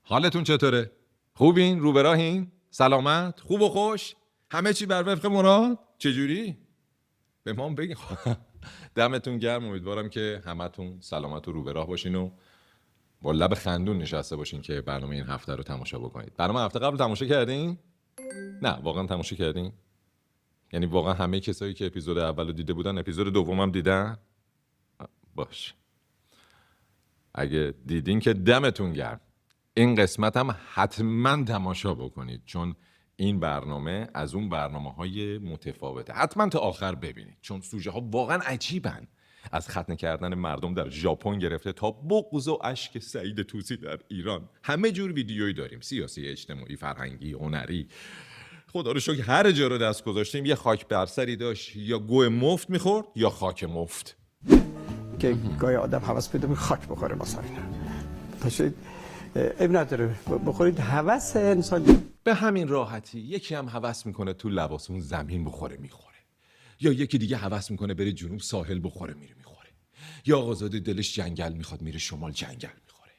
حالتون چطوره؟ خوبین؟ رو به راهین؟ سلامت؟ خوب و خوش؟ همه چی بر وفق مراد؟ چجوری؟ به ما هم بگین. دمتون گرم. امیدوارم که همتون سلامت و رو به راه باشین و با لب خندون نشسته باشین که برنامه این هفته رو تماشا بکنید. برنامه هفته قبل تماشا کردین؟ نه واقعا تماشا کردین؟ یعنی واقعا همه کسایی که اپیزود اول رو دیده بودن اپیزود دومم دیدن؟ باش. اگه دیدین که دمتون گرم. این قسمت هم حتما تماشا بکنید چون این برنامه از اون برنامه‌های متفاوته. حتما تا آخر ببینید چون سوژه ها واقعا عجیبن. از ختنه کردن مردم در ژاپن گرفته تا بغض و اشک سعید طوسی در ایران. همه جور ویدیویی داریم، سیاسی، اجتماعی، فرهنگی، هنری. خدا رو شکر هر جا رو دست گذاشتیم یه خاک بر سری داشت، یا گوه مفت میخورد یا خاک مفت. که گاهی آدم هوس پیدا به خاک بخوره مثلا. پس اب نداره بخورید، هوس انسان به همین راحتی. یکی هم هوس میکنه تو لباسون زمین بخوره میخوره، یا یکی دیگه هوس میکنه بره جنوب ساحل بخوره میره میخوره، یا آقازاده دلش جنگل میخواد میره شمال جنگل میخوره.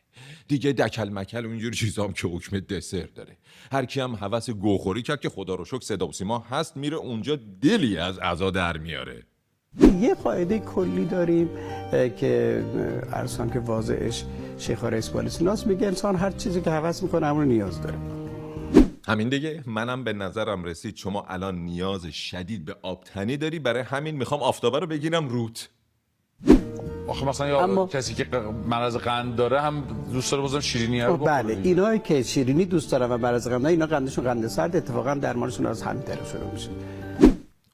دیگه دکل مکل و اینجور چیزا هم که حکم دسر داره. هر کی هم هوس گوخوری کرد که خدا رو شکر صدا و سیما هست، میره اونجا دلی از عزا در میاره. یه قاعده کلی داریم که ارسان که واضحش شیخ رئیس بالسیناس میگه انسان هر چیزی که هوس میکنه همون نیاز داره. همین دیگه. منم به نظرم رسید شما الان نیاز شدید به آبتنی داری، برای همین میخوام آفتابه رو بگیرم روت. آخه مثلا یا کسی که مرض قند داره هم دوست داره بازم شیرینی رو بخوره. بله، اینایی که شیرینی دوست دارن و مرض قند، اینا قندشون قند سرد، اتفاقا درمانشون از همین طریق شروع میشه.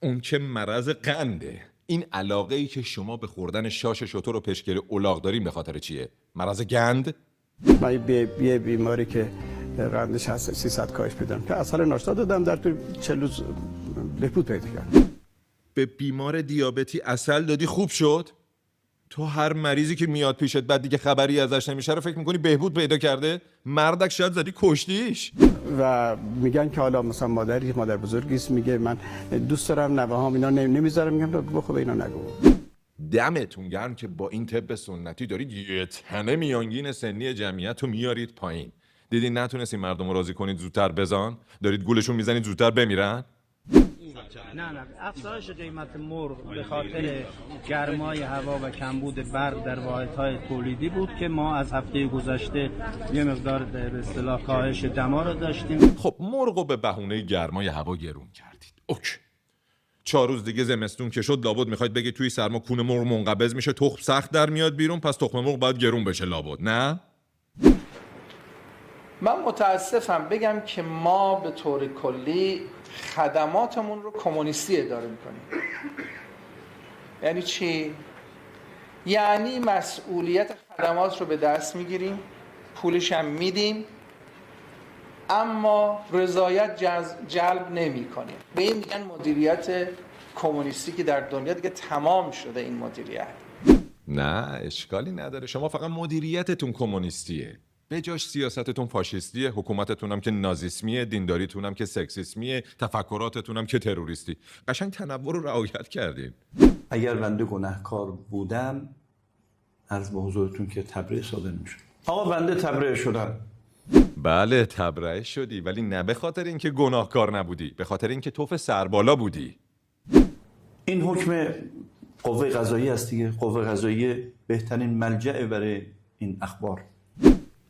اون که مرض قنده. این علاقه ای که شما به خوردن شاش شتر و پشگل الاغ دارین به خاطر چیه؟ مرض گند؟ من یه بیماری که قندش هست 300 کاهش بدم که اصلا ناشتا دادم، در طول 40 روز بهبود پیدا کرد. به بیمار دیابتی عسل دادی خوب شد؟ تو هر مریضی که میاد پیشت بعد دیگه خبری ازش نمیشه رو فکر میکنی بهبود پیدا کرده؟ مردک شاید زدی کشتیش. و میگن که حالا مثلا مادر بزرگیست میگه من دوست دارم نوه‌هام اینا نمیذارم، میگم بخو به اینا نگو. دمتون گرم که با این طب سنتی دارید یه تنه میانگین سنی جمعیت رو میارید پایین. دیدین نتونستین مردم رو راضی کنید زودتر بزان؟ دارید گولشون میزنید زودتر بمیرن؟ نه افزایش قیمت مرغ به خاطر گرمای هوا و کمبود برق در واحدهای تولیدی بود که ما از هفته گذشته یه مقدار به اصطلاح کاهش دما رو داشتیم. خب مرغو به بهونه گرمای هوا گرون کردید. اوکی. 4 روز دیگه زمستون که شد لابد میخواید بگید توی سرما کون مرغ منقبض میشه، تخم سخت در میاد بیرون، پس تخم مرغ باید گرون بشه لابد، نه؟ من متاسفم بگم که ما به طور کلی خدماتمون رو کمونیستی اداره میکنیم. یعنی چی؟ یعنی مسئولیت خدمات رو به دست میگیریم، پولش هم میدیم، اما رضایت جلب نمی کنیم. به این میگن مدیریت کمونیستی که در دنیا دیگه تمام شده این مدیریت. نه اشکالی نداره، شما فقط مدیریتتون کمونیستیه، به جاش سیاستتون فاشیستیه، حکومتتون هم که نازیسمیه، دینداریتون هم که سکسیسمیه، تفکراتتون هم که تروریستی. قشنگ تنوع رو رعایت کردین. اگر بنده گناهکار بودم عرض به حضورتون که تبرئه صادر میشه. آقا بنده تبرئه شدم. بله تبرئه شدی، ولی نه به خاطر اینکه گناهکار نبودی، به خاطر اینکه توف سربالا بودی. این حکم قوه قضاییه است دیگه. قوه قضاییه بهترین ملجأ برای این اخبار.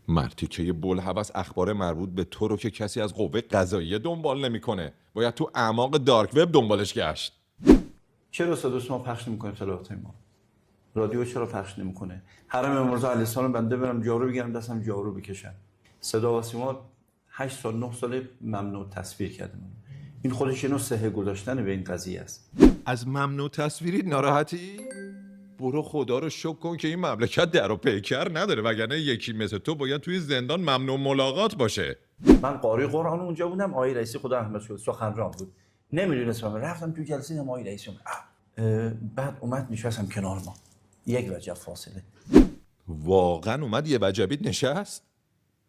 مرتیکه بلهوس اخبار مربوط به تو رو که کسی از قوه قضاییه دنبال نمیکنه، باید تو اعماق دارک وب دنبالش گشت. چرا صداش ما پخش نمیکنه اطلاعات ما؟ رادیو چرا پخش نمیکنه؟ حرم امام علیه السلام بنده برم جارو بگیرم دستم جارو بکشم. صدا و سیما 8 سال 9 سال ممنوع تصویر کرده. این خودش اینو صحه گذاشتن به این قضیه است. از ممنوع تصویری ناراحتی؟ برو خدا رو شکر کن که این مملکت در و پیکر نداره، وگرنه یکی مثل تو باید توی زندان ممنوع ملاقات باشه. من قاری قرآن اونجا بودم، آقای رئیسی خدا رحمتش کنه سخنران بود، نمیدونستم، رفتم تو جلسه دیدم آقای رئیسی بعد اومد نشستم کنار ما 1 وجب فاصله. واقعا اومد یه وجبیت نشست؟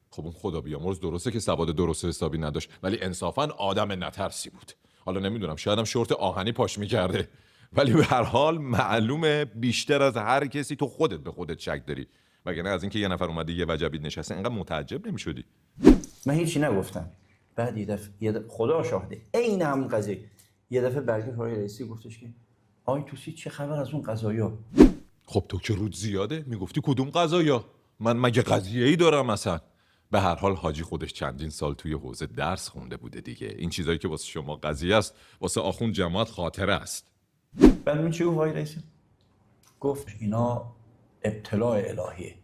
خب اون خدا بیامرز درسته که سواد درست حسابی نداشت، ولی انصافا آدم نترسی بود. حالا نمیدونم شاید هم شورت آهنی پاش میکرده، ولی به هر حال معلومه بیشتر از هر کسی تو خودت به خودت شک داری، وگرنه از اینکه یه نفر اومده یه وجبیت نشسته اینقدر متعجب نمیشدی. من هیچی نگفتم. بعد یه دفعه خدا شاهده عین همون قضیه یه دفعه برگشت آقای رئیسی گفتش که آقای توسی چه خبر از اون قضایا؟ خب تو که رود زیاده میگفتی کدوم قضایا؟ من مگه قضیه‌ای دارم مثلا؟ به هر حال حاجی خودش چندین سال توی حوزه درس خونده بوده دیگه. این چیزایی که واسه شما قضیه است واسه آخوند جماعت خاطره است. بعد من چی گفت آقای رئیسی؟ گفت اینا ابتلاء الهیه،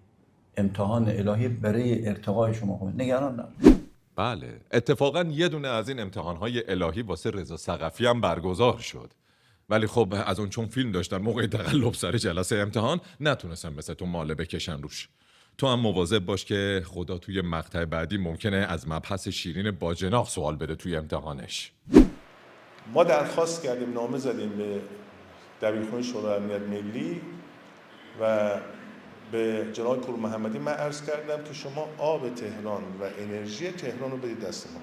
امتحان الهی برای ارتقای شما. نگران نباش. بله اتفاقا یه دونه از این امتحانهای الهی واسه رضا ثقفی هم برگزار شد، ولی خب از اون چون فیلم داشتن موقع تقلب سر جلسه امتحان نتونستن مثل تو ماله بکشن روش. تو هم مواظب باش که خدا توی مقطع بعدی ممکنه از مبحث شیرین باجناق سوال بده توی امتحانش. ما درخواست کردیم، نامه زدیم به دبیرخونه شورای امنیت ملی و به جناب پور محمدی من عرض کردم که شما آب تهران و انرژی تهران رو بدید دست ما.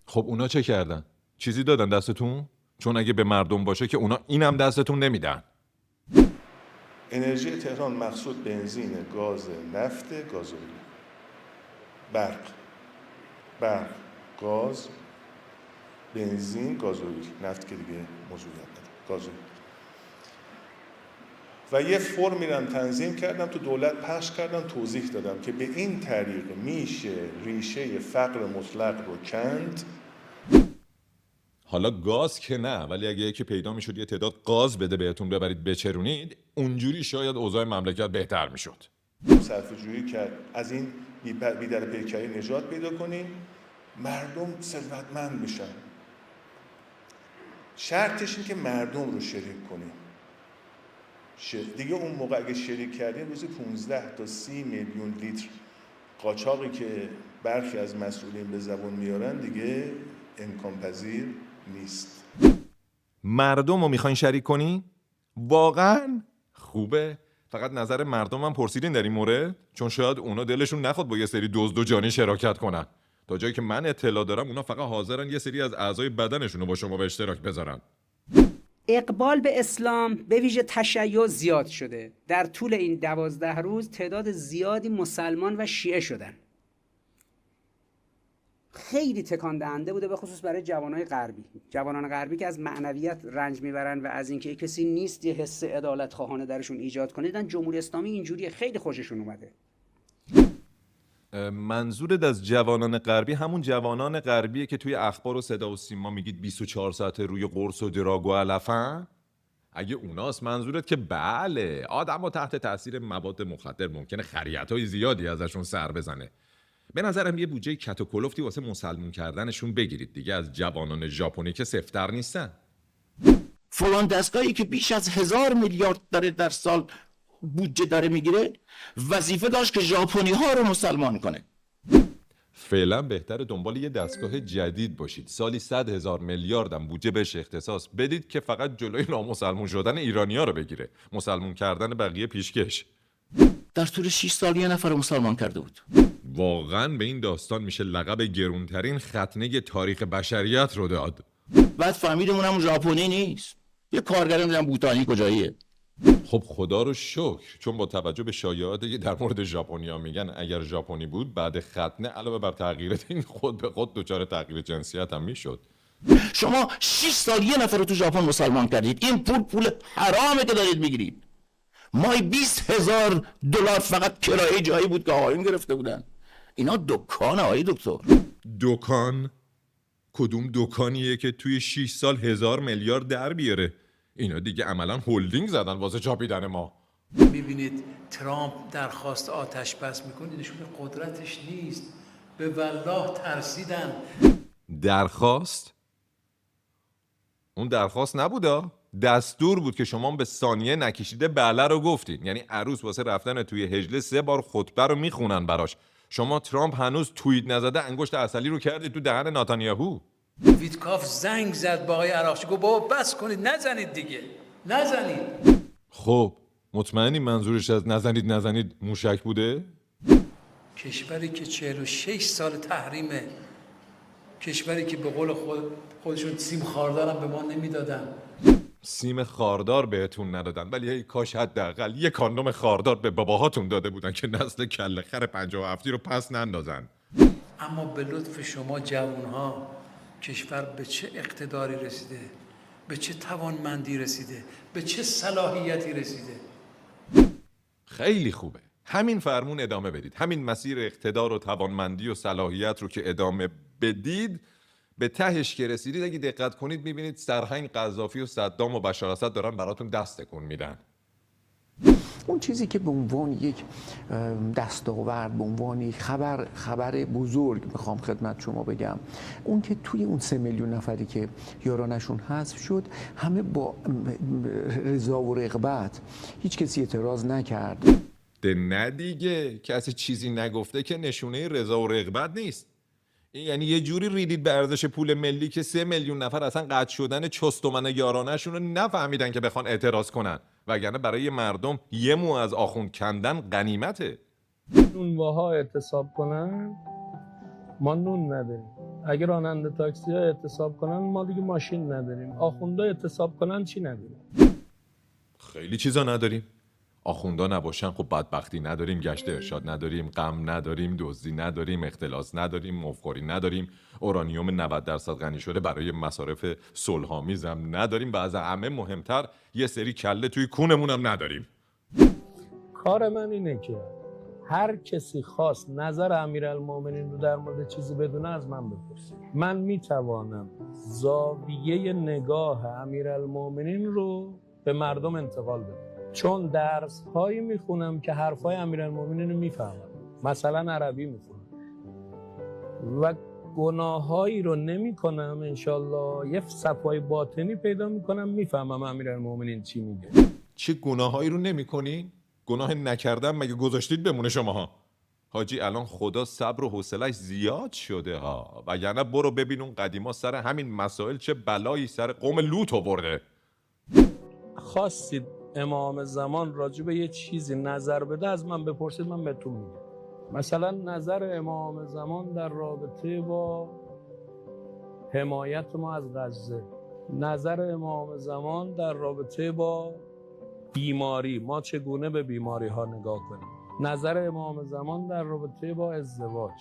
خب اونا چه کردن؟ چیزی دادن دستتون؟ چون اگه به مردم باشه که اونا اینم دستتون نمیدن. انرژی تهران مقصود بنزین، گاز، نفت، گازوئیل، برق، گاز، بنزین، گازوئیل، نفت که دیگه موجودیت نداره، گازوئیل. و یه فرمی رو تنظیم کردم تو دولت پخش کردم، توضیح دادم که به این طریق میشه ریشه فقر مطلق رو کند. حالا گاز که نه، ولی اگه یکی پیدا میشد یه تعداد گاز بده بهتون ببرید بچرونید، اونجوری شاید اوضاع مملکت بهتر میشد. صرفه‌جویی کرد، از این بی‌در پیکری نجات پیدا کنیم، مردم ثروتمند بشن. شرطش این که مردم رو شریک کنیم. دیگه اون موقع اگه شریک کردیم روزی 15 تا 30 میلیون لیتر قاچاقی که برخی از مسئولین به زبان میارن دیگه امکان پذیر نیست. مردم رو میخواین شریک کنی؟ واقعا؟ خوبه. فقط نظر مردم هم پرسیدین در این مورد؟ چون شاید اونا دلشون نخواد با یه سری دزد و جانی شراکت کنن. تا جایی که من اطلاع دارم اونا فقط حاضرن یه سری از اعضای بدنشون رو با شما به اشتراک بذارن. اقبال به اسلام به ویژه تشیع زیاد شده. در طول این 12 روز تعداد زیادی مسلمان و شیعه شدن. خیلی تکان دهنده بوده، به خصوص برای جوانان غربی که از معنویت رنج میبرن و از اینکه کسی نیست یه حس عدالت خواهانه درشون ایجاد کنه. دیدن جمهوری اسلامی اینجوریه، خیلی خوششون اومده. منظورت از جوانان غربی همون جوانان غربیه که توی اخبار و صدا و سیما میگید 24 ساعته روی قرص و دراگ و علفن؟ اگه اوناست منظورت که بله، آدم‌ها تحت تاثیر مواد مخدر ممکنه خریت‌های زیادی ازشون سر بزنه. به نظرم یه بودجه کت و کلفتی واسه مسلمون کردنشون بگیرید دیگه، از جوانان ژاپنی که سفتر نیستن. فلان دستگاهی که بیش از 1000 میلیارد داره در سال بودجه داره میگیره، وظیفه داشت که ژاپنی ها رو مسلمان کنه. فعلا بهتر دنبال یه دستگاه جدید باشید. سالی 100,000 میلیاردم بودجه بهش اختصاص بدید که فقط جلوی نامسلمون شدن ایرانی‌ها رو بگیره، مسلمون کردن بقیه پیشکش. در طول 6 سال یه نفر مسلمان کرده بود. واقعا به این داستان میشه لقب گرونترین ختنه تاریخ بشریت رو داد. بعد فهمیدیم اونم ژاپنی نیست، یه کارگر میگم بوتانی کجاییه. خب خدا رو شکر، چون با توجه به شایعاتی که در مورد ژاپنیا میگن اگر ژاپنی بود بعد ختنه علاوه بر تغییرات این خود به خود دچار تغییر جنسیت هم میشد. شما 6 سال یه نفر رو تو ژاپن مسلمان کردید. این پول حرامه که دارید میگیرید. مای 20,000 دلار فقط کرایه جایی بود که آقایون گرفته بودن. اینا دکانه آقای دکتر. دکان؟ کدوم دکانیه که توی 6 سال 1000 میلیارد در بیاره؟ اینا دیگه عملا هولدینگ زدن واسه چاپیدن ما. میبینید ترامپ درخواست آتش بس میکنه، نشون قدرتش نیست. به والله ترسیدن. درخواست؟ اون درخواست نبوده، دستور بود که شما به ثانیه نکشیده بله رو گفتید. یعنی عروس واسه رفتن توی حجله 3 بار خطبه رو میخونن براش. شما ترامپ هنوز توییت نزده انگشت عسلی رو کردید تو دهن نتانیاهو. ویتکاف زنگ زد با آقای عراقچی، گفت بابا بس کنید، نزنید دیگه، نزنید. خب مطمئنی منظورش از نزنید موشک بوده؟ کشوری که 46 سال تحریمه، کشوری که به قول خودشون سیم خاردارم به ما نمیدادن. سیم خاردار بهتون ندادن، ولی ای کاش حداقل یه کاندوم خاردار به باباهاتون داده بودن که نسل کله خر 57 رو پس نندازن. اما به لطف شما جوانها کشور به چه اقتداری رسیده، به چه توانمندی رسیده، به چه صلاحیتی رسیده. خیلی خوبه. همین فرمون ادامه بدید. همین مسیر اقتدار و توانمندی و صلاحیت رو که ادامه بدید، به تهش که رسیدید اگه دقت کنید میبینید سرهنگ قذافی و صدام و بشار اسد دارن براتون دست تکون میدن. اون چیزی که به عنوان یک دستاورد، به عنوان یک خبر بزرگ میخوام خدمت شما بگم، اون که توی اون 3 میلیون نفری که یارانشون حذف شد همه با رضا و رغبت، هیچ کسی اعتراض نکرد. نه دیگه، کسی چیزی نگفته که نشونه رضا و رغبت نیست. یعنی یه جوری ریدید به ارزش پول ملی که 3 میلیون نفر اصلا قطع شدن چستومن یارانه‌شون رو نفهمیدن که بخوان اعتراض کنن، وگرنه برای مردم یه مو از آخوند کندن غنیمته. نونواها اعتصاب کنن ما نون نداریم، اگر راننده تاکسی ها اعتصاب کنن ما دیگه ماشین نداریم، آخوندا اعتصاب کنن چی نداریم؟ خیلی چیزا نداریم. آخوندا نباشن خب بدبختی نداریم، گشت ارشاد نداریم، غم نداریم، دزدی نداریم، اختلاس نداریم، مفخوری نداریم، اورانیوم 90% غنی شده برای مصارف صلح‌آمیز هم نداریم و از همه مهمتر یه سری کله توی کونمون هم نداریم. کار من اینه که هر کسی خواست نظر امیرالمومنین رو در مورد چیزی بدونه از من بپرسه. من میتوانم زاویه نگاه امیرالمومنین رو به مردم انتقال بدم، چون درس هایی میخونم که حرفای امیرالمومنین رو میفهمم، مثلا عربی میخونم و گناهایی رو نمی کنم، انشالله یه صفای باطنی پیدا میکنم، میفهمم امیرالمومنین چی میگه. چه گناهایی رو نمی کنین؟ گناه نکردن مگه گذاشتید بمونه شماها؟ حاجی الان خدا صبر و حوصله‌اش زیاد شده ها، وگرنه برو ببین اون قدیما سر همین مسائل چه بلایی سر قوم لوط آورده. خواستید امام زمان راجع به یه چیزی نظر بده از من بپرسید، من بهتون میگم. مثلا نظر امام زمان در رابطه با حمایت ما از غزه، نظر امام زمان در رابطه با بیماری، ما چگونه به بیماری ها نگاه کنیم، نظر امام زمان در رابطه با ازدواج.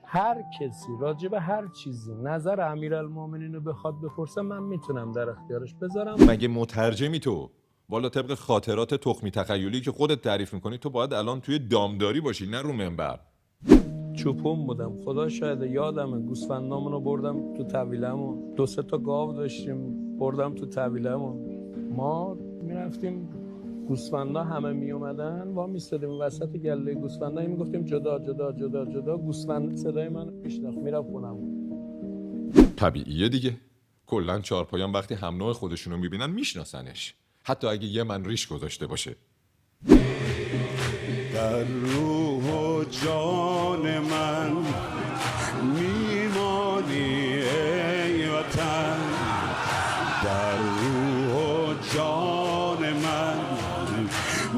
هر کسی راجع به هر چیزی نظر امیرالمومنین رو بخواد بپرسه من میتونم در اختیارش بذارم. مگه مترجمی تو؟ والا طبق خاطرات تخمی تخیلی که خودت تعریف میکنی تو باید الان توی دامداری باشی نه رو منبر. چوپون بودم، خدا شاید یادمه گوسفندامونو بردم تو طویلمون، 2-3 تا گاو داشتیم بردم تو طویلمون، ما میرفتیم گوسفندا همه می اومدن وا میستادیم وسط گله گوسفندا میگفتیم جدا جدا جدا جدا، گوسفند صدای منو میشناخت میرفت خونم. طبیعیه دیگه، کلا چهارپایان وقتی هم نوع خودشونو میبینن میشناسنش، حتی اگه یه من ریش گذاشته باشه. در روح و جان من میمانی ای وطن، در روح و جان من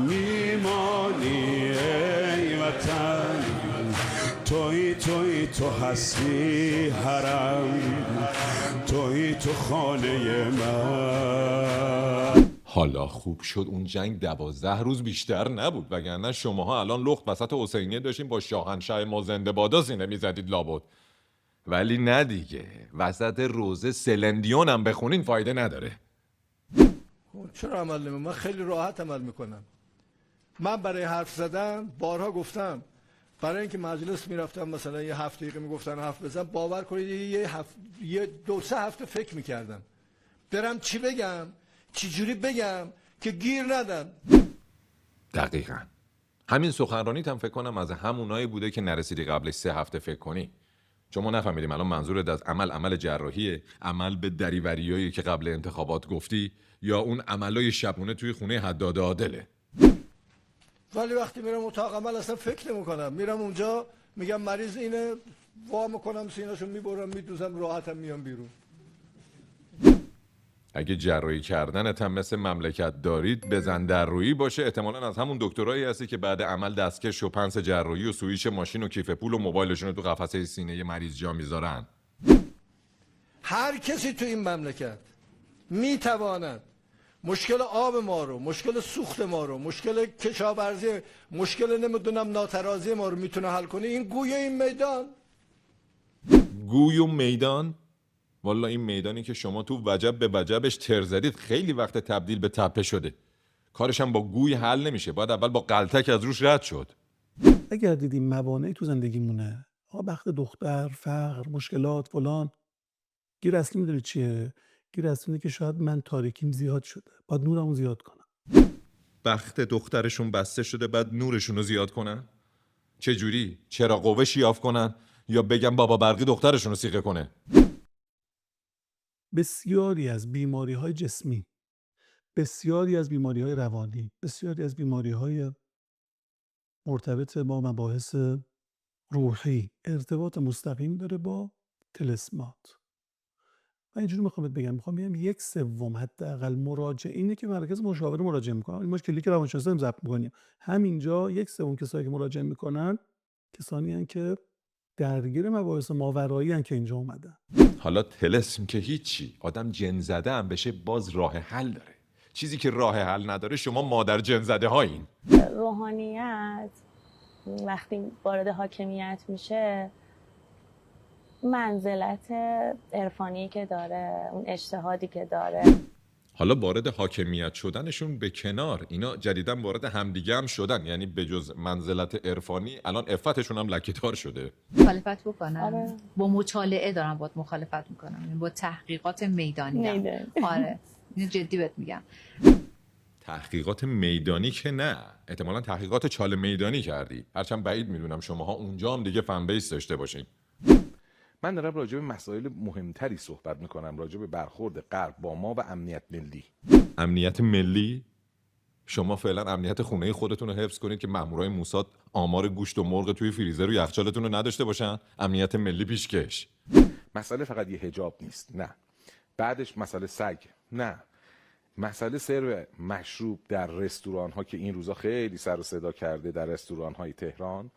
میمانی ای وطن، توی تو هستی حرم، توی تو خانه من. حالا خوب شد اون جنگ 12 روز بیشتر نبود، وگرنه شماها الان لخت وسط حسینیه داشتین با شاهنشاه ما زنده بادا سینه میزدید لابد. ولی نه دیگه، وسط روزه سلندیون هم بخونین فایده نداره. چرا عمل نمی‌کنم؟ من خیلی راحت عمل میکنم. من برای حرف زدن بارها گفتم، برای اینکه مجلس میرفتم مثلا یه 7 دقیقه میگفتن حرف بزن، باور کنید یه 2-3 هفته فکر میکردم برم چی بگم، چی جوری بگم که گیر ندم. دقیقاً همین سخنرانیت هم فکر کنم از همونایی بوده که نرسیدی قبلش 3 هفته فکر کنی، چون ما نفهمیدیم الان منظورت از عمل جراحیه، عمل به دریوریایی که قبل انتخابات گفتی، یا اون عملای شبونه توی خونه حداد عادله. ولی وقتی میرم اتاق عمل اصلا فکر نمیکنم، میرم اونجا میگم مریض اینه، وا میکنم سینه‌شو میبرم میدوزم راحتم میام بیرون. اگه جراحی کردنت هم مثل مملکت دارید بزن در رویی باشه، احتمالاً از همون دکترایی هستی که بعد عمل دستکش و پنس جراحی و سویچ ماشین و کیف پول و موبایلشون رو تو قفسه سینه مریض جا میذارن. هر کسی تو این مملکت میتواند مشکل آب ما رو، مشکل سوخت ما رو، مشکل کشاورزی، مشکل نمیدونم ناترازی ما رو میتونه حل کنه؟ این گوی این میدان. گوی و میدان؟ والا این میدانی که شما تو وجب به وجبش تر زدید خیلی وقت تبدیل به تپه شده. کارش هم با گوی حل نمیشه، باید اول با قلتک از روش رد شد. اگر دیدیم موانعی تو زندگیمونه، بخت دختر، فقر، مشکلات، فلان، گیر اصلی میدونی چیه؟ گیر اصلی اینه که شاید من تاریکیم زیاد شده، باید نورمو زیاد کنم. بخت دخترشون بسته شده بعد نورشون رو زیاد کنن؟ چه جوری؟ چرا قوه شیاف کنن یا بگم بابا برقی دخترشون رو سیغه کنه؟ بسیاری از بیماری‌های جسمی، بسیاری از بیماری‌های روانی، بسیاری از بیماری‌های مرتبط با مباحث روحی ارتباط مستقیم داره با طلسمات. من اینجوری میخوام بگم 1/3 حداقل مراجعینی که مرکز مشاوره مراجعه میکنن، این مشکلی که روانشناسی داریم ضبط میکنیم، همینجا 1/3 کسایی که مراجعه میکنن کسانی هستند که درگیر مباحث ماورایی هستند که اینجا اومدن. حالا طلسم که هیچی، آدم جن زده هم بشه باز راه حل داره. چیزی که راه حل نداره شما مادر جن زده هایین. روحانیت وقتی وارد حاکمیت میشه، منزلت عرفانی که داره، اون اجتهادی که داره، حالا وارد حاکمیت شدنشون به کنار، اینا جدیداً وارد همدیگه هم شدن، یعنی به جز منزلت عرفانی الان عفتشون هم لکه‌دار شده. مخالفت بکنم. با مطالعه دارم باید مخالفت میکنم، با تحقیقات میدانی. آره اینو جدی بهت میگم. تحقیقات میدانی که نه، احتمالاً تحقیقات چاله میدانی کردی، هرچند بعید میدونم شماها اونجا هم دیگه فن بیس داشته باشین. من دارم راجع به مسائل مهمتری صحبت میکنم، راجع به برخورد غرب با ما و امنیت ملی. امنیت ملی؟ شما فعلا امنیت خونه خودتون رو حفظ کنید که مامورای موساد آمار گوشت و مرغ توی فریزر و یخچالتون رو نداشته باشن. امنیت ملی پیشکش. مسئله فقط یه حجاب نیست، نه. بعدش مسئله سگ، نه. مسئله سرو مشروب در رستوران ها که این روزا خیلی سر و صدا کرده در رستوران های تهران.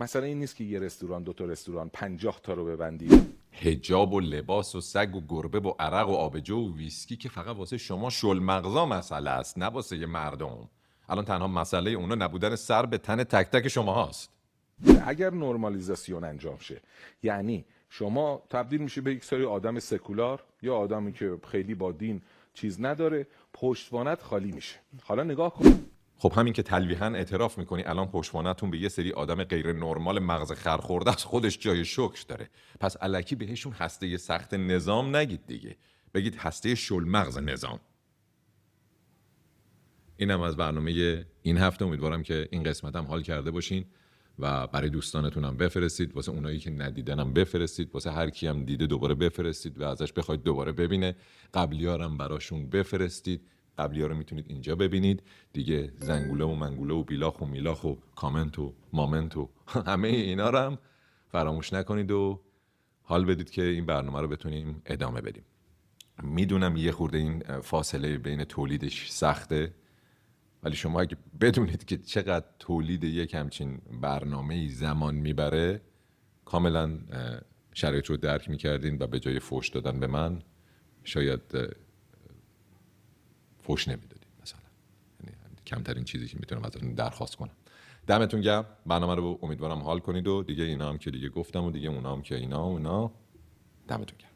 مسئله این نیست که یه رستوران، 2 تا رستوران، 50 تا رو ببندی. حجاب و لباس و سگ و گربه و عرق و آبجو و ویسکی که فقط واسه شما شل مغزا مسئله است، نه واسه یه مردم. الان تنها مسئله اونا نبودن سر به تن تک تک شما هست. اگر نورمالیزاسیون انجام شه، یعنی شما تبدیل میشه به یک سری آدم سکولار یا آدمی که خیلی با دین چیز نداره، پشتوانت خالی میشه. حالا نگاه کن. خب همین که تلویحاً اعتراف میکنی الان پشتوانتون به یه سری آدم غیر نرمال مغز خر خورده است، خودش جای شکر داره. پس الکی بهشون هسته سخت نظام نگید دیگه، بگید هسته شل مغز نظام. اینم از برنامه این هفته. امیدوارم که این قسمت هم حال کرده باشین و برای دوستانتون هم بفرستید، واسه اونایی که ندیدن هم بفرستید، واسه هر کی هم دیده دوباره بفرستید و ازش بخواید دوباره ببینه. قبلی‌ها هم براشون بفرستید. قبلی‌ها رو میتونید اینجا ببینید دیگه. زنگوله و منگوله و بیلاخ و میلاخ و کامنت و مامنت و همه اینا رو هم فراموش نکنید و حال بدید که این برنامه رو بتونیم ادامه بدیم. میدونم یه خورده این فاصله بین تولیدش سخته، ولی شما اگه بدونید که چقدر تولید یک همچین برنامه‌ای زمان میبره، کاملا شرایط رو درک میکردین و به جای فوش دادن به من شاید فوش نمیدادید مثلا. یعنی کمترین چیزی که میتونم ازتون درخواست کنم. دمتون گرم. برنامه رو امیدوارم حال کنید و دیگه اینا هم که دیگه گفتم و دیگه اونا هم که اینا دمتون گرم.